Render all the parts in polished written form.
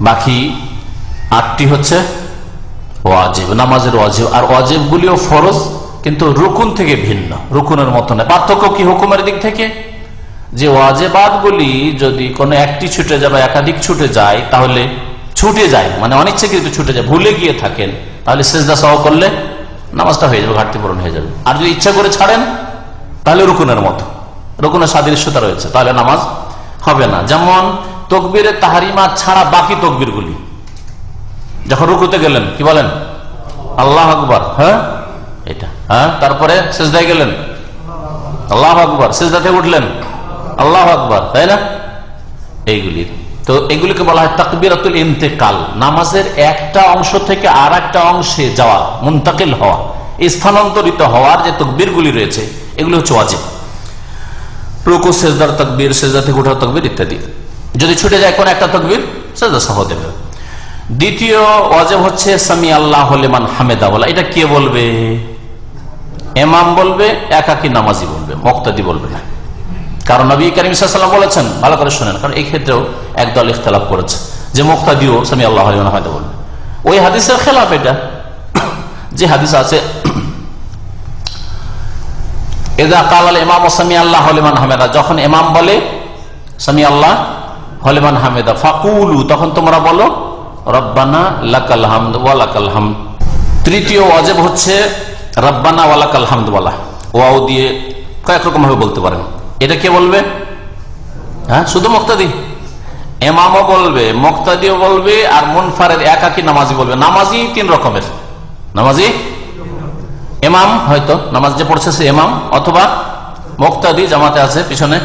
বাকি 8টি হচ্ছে ওয়াজিব, নামাজের ওয়াজিব। আর ওয়াজিব গুলিও ফরজ, কিন্তু রুকুন থেকে ভিন্ন, রুকুনের মতো না। পার্থক্য কি হুকুমের দিক থেকে? যে ওয়াজিবাত গুলি যদি কোনো একটি ছুটে যায় বা একাধিক ছুটে যায়, তাহলে ছুটে যায় মানে অনিচ্ছাকৃত ছুটে যায়, ভুলে গিয়ে থাকেন, তাহলে সিজদা সহ করলে নামাজটা হয়ে যাবে, ঘাটতি পূরণ হয়ে যাবে। আর যদি ইচ্ছা করে ছাড়েন তাহলে রুকুনের মতো, রুকুনের সাদৃশ্যতা রয়েছে, তাহলে নামাজ হবে না। যেমন তকবীরে তাহরিমা ছাড়া বাকি তকবীর গুলি, যখন রুকুতে গেলেন কি বলেন? আল্লাহ আকবার, হ্যাঁ এটা, হ্যাঁ তারপরে সিজদায় গেলেন আল্লাহ আকবার, সিজদা থেকে উঠলেন আল্লাহ আকবার, তাই না? এইগুলি তো এগুলিকে বলা হয় তাকবীরাতুল ইন্তেকাল, নামাজের একটা অংশ থেকে আর একটা অংশে যাওয়া, মুনতাকিল হওয়া, স্থানান্তরিত হওয়ার যে তাকবীর গুলি রয়েছে এগুলি হচ্ছে ওয়াজিব। রুকু সিজদার তাকবীর, সিজদা থেকে ওঠার তাকবীর ইত্যাদি। যদি ছুটে যায় কোন একটা তাকবীর, সিজদা সহ দেবে। দ্বিতীয় ওয়াজিব হচ্ছে সামি আল্লাহু লিমান হামিদা বলা। এটা কে বলবে? ইমাম বলবে, একাকী নামাজি বলবে, মুক্তাদি বলবে না। কারণ নবী করিম সাল্লাল্লাহু আলাইহি ওয়াসাল্লাম বলেছেন, ভালো করে শুনেন, কারণ এই ক্ষেত্রেও একদল ইখতিলাফ করেছে যে মুক্তাদিও সামি আল্লাহু লিমান হামিদা বলবে। ওই হাদিসের খেলাফ এটা, যে হাদিস আছে ইযা ক্বালাল ইমামু সামি আল্লাহু লিমান হামিদা, যখন ইমাম বলে সামি আল্লাহু লিমান হামিদা ফাকুলু, তখন তোমরা বলো রব্বানা লাকাল হামদ ওয়া লাকাল হামদ। তৃতীয় ওয়াজিব হচ্ছে রব্বানা ওয়া লাকাল হামদ বলা। ওয়াও দিয়ে কয়েক রকম ভাবে বলতে পারেন। এটা কে বলবে? হ্যাঁ, শুধু মুক্তাদি। ইমামও বলবে, মুক্তাদিও বলবে, আর মুনফারিদ একাকী নামাজি বলবে। নামাজি 3 রকমের, নামাজি ইমাম, হয়তো নামাজ যে পড়ছে সে ইমাম, অথবা মুক্তাদি জামাতে আছে পিছনে,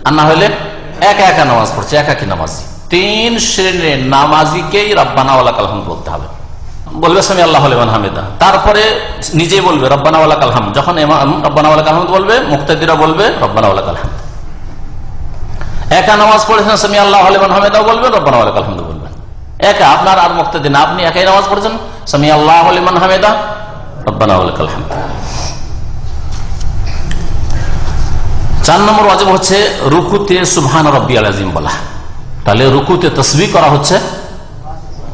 আর না হলে একা একা নামাজ পড়ছে, একাকী নামাজি। 3 শ্রেণীর নামাজিকেই রব্বানা ওয়া লাকাল হামদ বলতে হবে। বলবে সামি আল্লাহু লিমান হামিদা, তারপরে নিজে বলবে রব্বানা ওয়া লাকাল হামদ। যখন ইমাম রব্বানা ওয়া লাকাল হামদ বলবে, মুক্তাদিরা বলবে রব্বানা ওয়া লাকাল হামদ। একা নামাজ পড়েছেন সামি আল্লাহু লিমান হামিদা বলবেন, রব্বানা ওয়া লাকাল হামদ বলবেন। একা, আপনার আর মুক্তাদি না, আপনি একাই নামাজ পড়েছেন, সামি আল্লাহু লিমান হামিদা, রব্বানা ওয়া লাকাল হামদ। 4 নম্বর ওয়াজিব হচ্ছে রুকুতে সুবহান রাব্বিয়াল আযীম বলা। তাহলে রুকুতে তাসবিহ করা হচ্ছে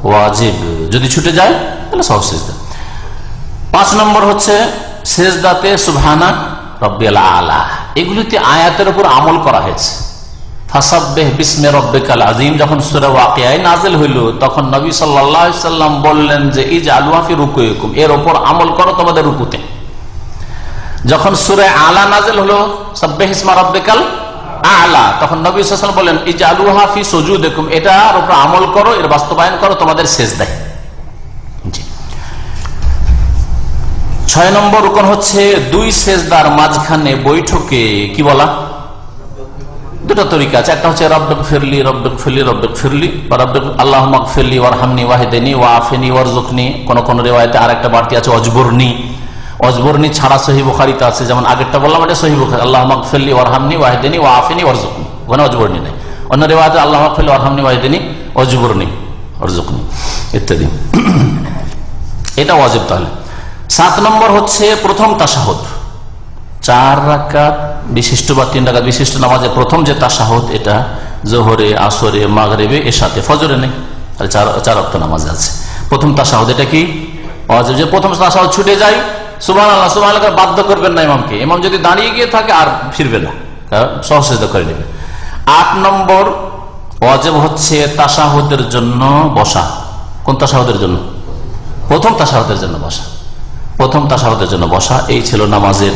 ওয়াজিব, যদি ছুটে যায় তাহলে সহ সিজদা। 5 নম্বর হচ্ছে সিজদাতে সুবহানা রাব্বিয়াল আলা। এগুলিতে আয়াতের উপর আমল করা হয়েছে। ফাসাব্বিহ বিসমি রাব্বিকাল আযীম যখন সূরা ওয়াকিয়া নাযিল হইল, তখন নবী সাল্লাল্লাহু আলাইহি সাল্লাম বললেন যে ইজআলু ফি রুকুইকুম, এর উপর আমল করো তোমাদের রুকুতে। যখন সূরা আলা নাযিল হলো, সাব্বিহ ইসমা রাব্বিকাল আলা, তখন নবী সাল্লাল্লাহু আলাইহি ওয়াসাল্লাম বলেন ইজআলুহা ফি সুজুদিকুম, এটার উপর আমল করো, এর বাস্তবায়ন করো তোমাদের সিজদায়। 6 নম্বর রুকন হচ্ছে 2 সিজদার মাঝখানে বৈঠকে কি বলা? 2টা তরিকা আছে। একটা হচ্ছে রব্বিগফিরলি রব্বিগফিরলি রব্বিগফিরলি, বা আল্লাহুম্মা গফিরলি ওয়ারহামনি ওয়াহদিনি ওয়াআফিনি ওয়ারযুকনি। কোন কোন রিওয়ায়াতে আরেকটা বাড়তি আছে অজবরনি। অজবরনি ছাড়া সহিহ বুখারীতে আছে, যেমন আগেরটা বললাম এটা সহিহ বুখারী, আল্লাহুম্মা গফিরলি ওয়ারহামনি ওয়াহদিনি ওয়াআফিনি ওয়ারযুকনি, ওখানে অজবরনি নাই। অন্য রিওয়ায়াতে আল্লাহুম্মা গফিরলি ওয়ারহামনি ওয়াহদিনি অজবরনি ওয়ারযুকনি ইত্যাদি। এটা ওয়াজিব। তাহলে 7 নম্বর হচ্ছে প্রথম তাশাহুদ। 4 রাকাত বিশিষ্ট বা 3 রাকাত বিশিষ্ট নামাজের প্রথম যে তাশাহুদ, এটা যোহরে, আসরে, মাগরিবে, এশাতে, ফজরে নেই, তাহলে 4 ওয়াক্ত নামাজ আছে। প্রথম তাশাহুদ এটা কি ওয়াজিব। যে প্রথম তাশাহুদ ছুটে যায়, সুবহানাল্লাহ সুবহানাল্লাহ বাধ্য করবেন না ইমামকে। ইমাম যদি দাঁড়িয়ে গিয়ে থাকে আর ফিরবে না, সহ সিজদা করে নেবে। 8 নম্বর ওয়াজিব হচ্ছে তাশাহুদের জন্য বসা। কোন তাশাহুদের জন্য? প্রথম তাশাহুদের জন্য বসা। প্রথম তাশাহুদের জন্য বসা। এই ছিল নামাজের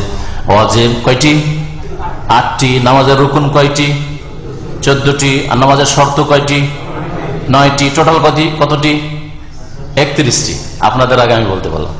ওয়াজিব। কয়টি? 8টি। নামাজের রুকুন কয়টি? 14টি। আর নামাজের শর্ত কয়টি? 9টি। টোটাল কতটি? 31টি। আপনাদের আগে আমি বলতে পারলাম।